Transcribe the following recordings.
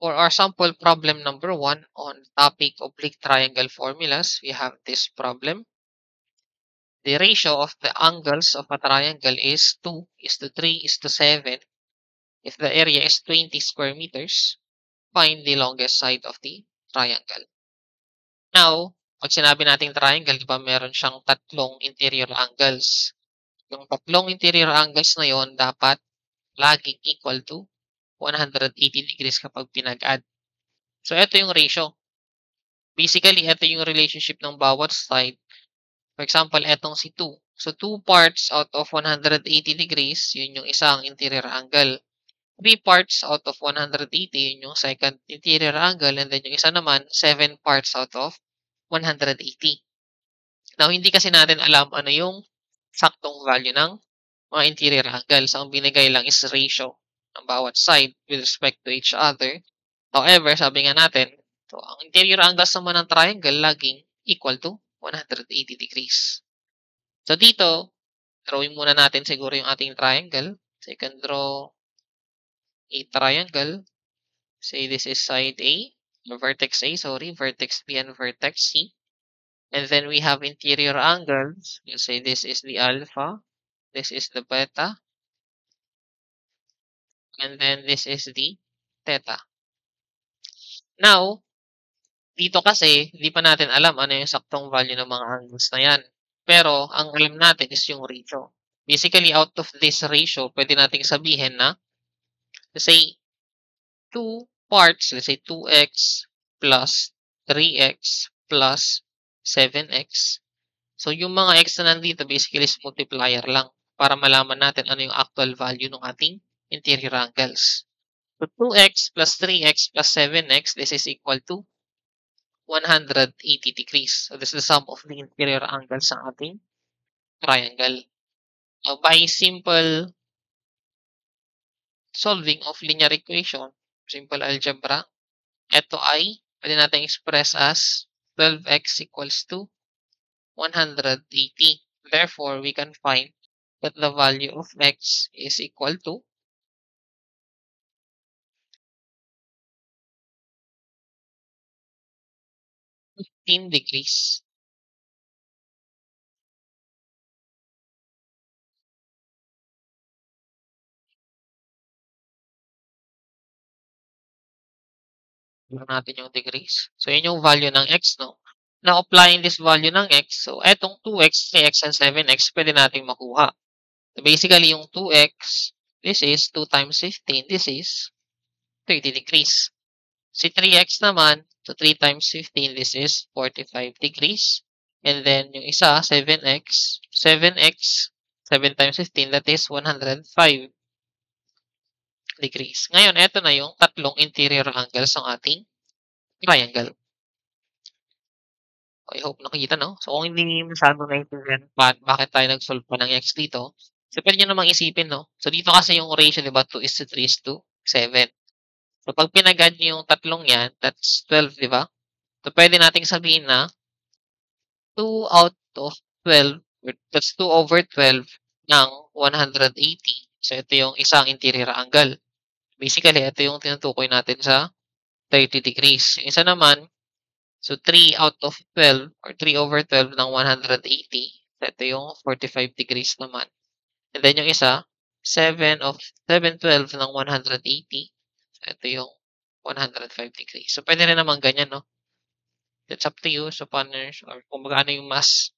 For our sample problem number 1 on topic oblique triangle formulas, we have this problem. The ratio of the angles of a triangle is 2:3:7. If the area is 20 square meters, find the longest side of the triangle. Now, pag sinabi nating triangle, di ba meron siyang tatlong interior angles. Yung tatlong interior angles na yon dapat laging equal to 180 degrees kapag pinag-add. So, ito yung ratio. Basically, ito yung relationship ng bawat side. For example, etong si 2. So, 2 parts out of 180 degrees, yun yung isang interior angle. 3 parts out of 180, yun yung second interior angle. And then yung isa naman, 7 parts out of 180. Now, hindi kasi natin alam ano yung saktong value ng mga interior angles. Ang binigay lang is ratio ng bawat side with respect to each other. However, sabi nga natin, so ang interior angles naman ng triangle laging equal to 180 degrees. So dito, drawing muna natin siguro yung ating triangle. So you can draw a triangle. Say this is side A, vertex A, vertex B and vertex C. And then we have interior angles. We'll say this is the alpha, this is the beta, and then this is the theta. Now, dito kasi, hindi pa natin alam ano yung saktong value ng mga angles na yan. Pero, ang alam natin is yung ratio. Basically, out of this ratio, pwede nating sabihin na, let's say, 2 parts, let's say 2x plus 3x plus 7x. So, yung mga x na nandito, basically is multiplier lang para malaman natin ano yung actual value ng ating interior angles. So, 2x plus 3x plus 7x, this is equal to 180 degrees. So, this is the sum of the interior angles ng ating triangle. Now, by simple solving of linear equation, simple algebra, ito ay pwede natin express as 12x equals to 180. Therefore, we can find that the value of x is equal to 15 degrees. Tignan natin yung degrees. So, yun yung value ng x, no? Now, applying this value ng x, so etong 2x, 3x, and 7x, pwede nating makuha. So, basically, yung 2x, this is 2 times 15, this is 30 degrees. Si 3x naman, so 3 times 15, this is 45 degrees. And then, yung isa, 7x, 7x, 7 times 15, that is 105 degrees. Ngayon, eto na yung tatlong interior angles ng ating triangle. I hope nakita, no? So, kung hindi masyadong naintindihan bakit tayo nag-solve pa ng x dito, so pwede nyo namang isipin, no? So, dito kasi yung ratio, di ba? 2:3:7. So, pag pinag-add nyo yung tatlong yan, that's 12, di ba? So, pwede nating sabihin na 2 out of 12, that's 2 over 12 ng 180. So, ito yung isang interior angle. Basically, ito yung tinutukoy natin sa 30 degrees. Yung isa naman, so 3 out of 12 or 3 over 12 ng 180. So, ito yung 45 degrees naman. And then yung isa, 7/12 ng 180. So, ito yung 105 degrees. So, pwede rin naman ganyan, no? It's up to you. So, paano, or kung ano yung mas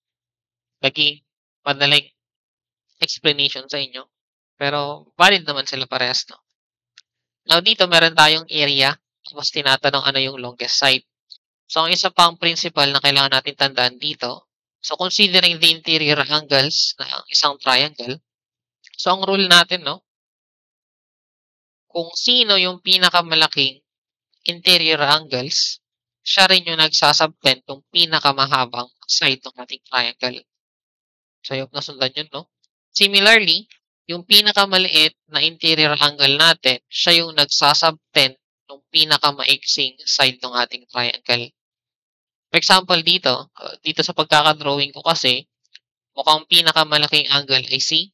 naging madaling explanation sa inyo. Pero, valid naman sila parehas, no? Now, dito meron tayong area. Tapos, tinatanong ano yung longest side. So, ang isa pang principle na kailangan natin tandaan dito, so considering the interior angles ng isang triangle, so ang rule natin, no, kung sino yung pinakamalaking interior angles, siya rin yung nagsasubtend ng pinakamahabang side ng ating triangle. So, yung nasundan yun, no? Similarly, yung pinakamaliit na interior angle natin, siya yung nagsasubtend ng pinakamaiksing side ng ating triangle. For example, dito sa pagkakadrawing ko kasi, mukhang pinakamalaking angle ay si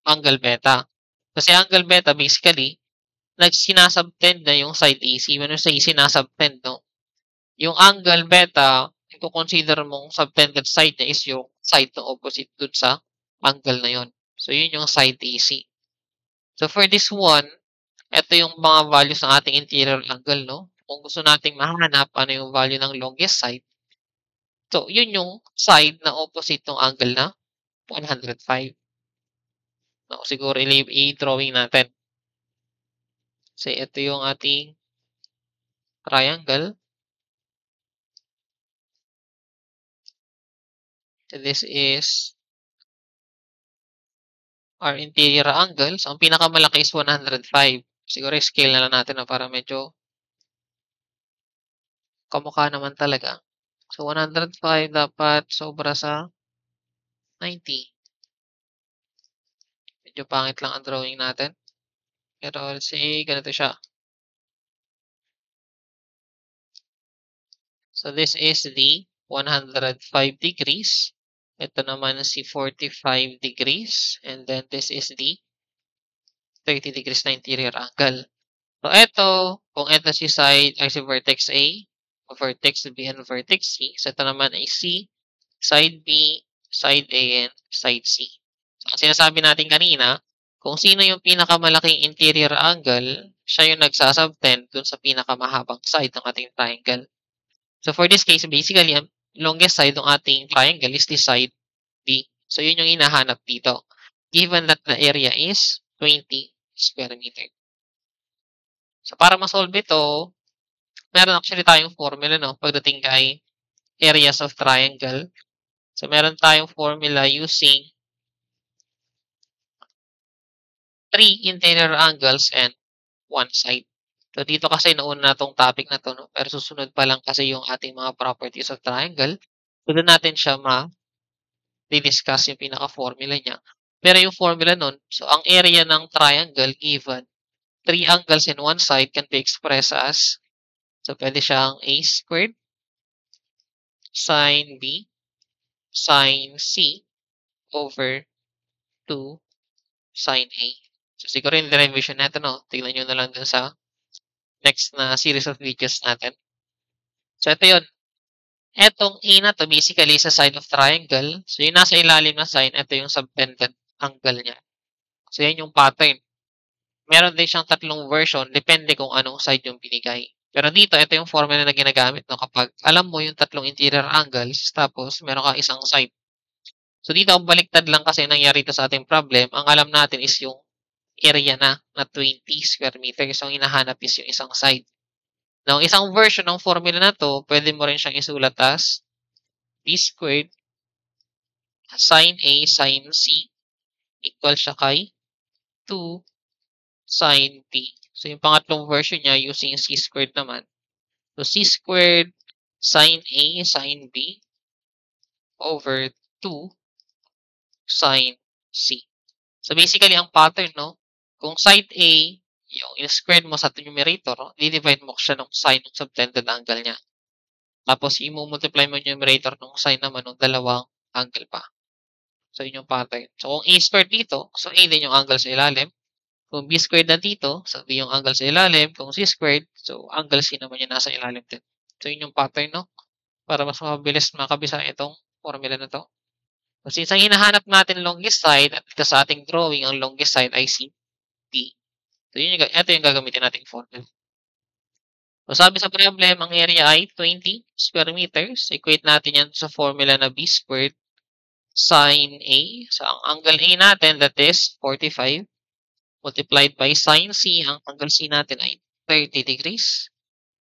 angle beta. Kasi angle beta, basically, sinasubtend na yung side AC. When you say sinasubtend, no? Yung angle beta, kung consider mong subtended side niya is yung side na opposite dun sa angle na yon. So, yun yung side AC. So, for this one, ito yung mga values ng ating interior angle, no? Kung gusto nating mahanap ano yung value ng longest side, so, yun yung side na opposite ng angle na 105. No, siguro i-drawing natin. So, ito yung ating triangle. So, this is our interior angle. So, ang pinakamalaki is 105. Siguro scale na lang natin na para medyo kamukha naman talaga. So, 105 dapat sobra sa 90. Medyo pangit lang ang drawing natin. Pero let's say, ganito siya. So, this is the 105 degrees. Ito naman si 45 degrees. And then, this is the 30 degrees na interior angle. So, ito, kung ito si side, ay si vertex A, vertex B, and vertex C. So, ito naman ay C, side B, side A, and side C. So, ang sinasabi natin kanina, kung sino yung pinakamalaking interior angle, siya yung nagsasubtend dun sa pinakamahabang side ng ating triangle. So, for this case, basically, ang longest side ng ating triangle is the side B. So, yun yung hinahanap dito. Given that the area is 20 square meter. So, para ma-solve ito, meron actually tayong formula, no? Pagdating kay areas of triangle. So, meron tayong formula using 3 interior angles and 1 side. So, dito kasi nauna na tong topic na to, no? Pero susunod pa lang kasi yung ating mga properties of triangle. So, doon natin siya ma-discuss yung pinaka-formula niya. Pero yung formula nun, so ang area ng triangle given 3 angles in one side can be expressed as, so pwede siyang A squared sine B sine C over 2 sine A. So, siguro yung derivation natin, no? Tignan nyo na lang dun sa next na series of videos natin. So, ito yun. Etong A na to, basically, sa side of triangle. So, yung nasa ilalim na sine, ito yung subtended angle niya. So, yan yung pattern. Meron din siyang tatlong version, depende kung anong side yung binigay. Pero dito, ito yung formula na ginagamit, no? Kapag alam mo yung tatlong interior angles, tapos meron kang isang side. So, dito, baliktad lang kasi nangyari ito sa ating problem. Ang alam natin is yung area na 20 square meters. So, ang hinahanap is yung isang side. Now, isang version ng formula na to, pwede mo rin siyang isulat as B squared sine A sine C equal siya kay 2 sine B. So, yung pangatlong version niya using C squared naman. So, C squared sine A sine B over 2 sine C. So, basically, ang pattern, no? Kung side A, yung in-squared mo sa numerator, di-divide mo siya ng sine ng subtended angle niya. Tapos, i-multiply mo yung numerator ng sine naman ng dalawang angle pa. So, yun yung pattern. So, kung A squared dito, so A din yung angle sa ilalim. Kung B squared na dito, so B yung angle sa ilalim. Kung C squared, so angle C naman yung nasa ilalim din. So, yun yung pattern, no? Para mas mabilis makabisa itong formula na to. So, since ang hinahanap natin longest side, at ito sa ating drawing, ang longest side ay si D. So, ito yung gagamitin nating formula. So, sabi sa problem, ang area ay 20 square meters. Equate natin yan sa formula na B squared sine A. So, ang angle A natin, that is 45, multiplied by sine C. Ang angle C natin ay 30 degrees,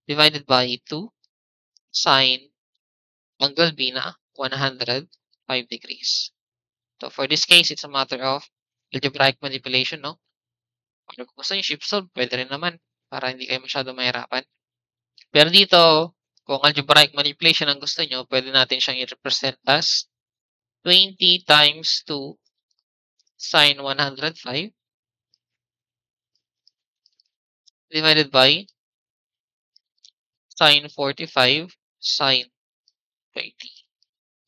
divided by 2 sine angle B na 105 degrees. So, for this case, it's a matter of algebraic manipulation, no? Kung gusto nyo shift solve, pwede rin naman para hindi kayo masyado mahirapan. Pero dito, kung algebraic manipulation ang gusto nyo, pwede natin siyang i-represent as 20 times 2 sine 105 divided by sine 45 sine 30.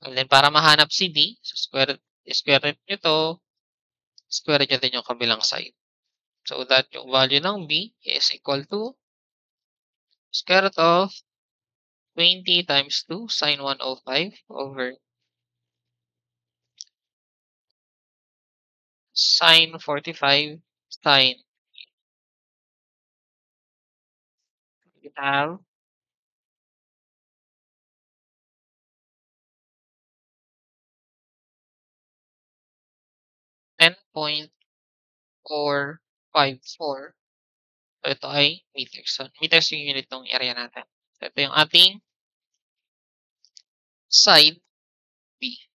And then, para mahanap si D, so square root nyo to, square root nyo din yung kabilang side. So that yung value ng B is equal to square root of 20 times 2 sine 105 over sine 45 sine. We have 10.454. So ito ay meters. So meters yung unit ng area natin. So ito yung ating side B.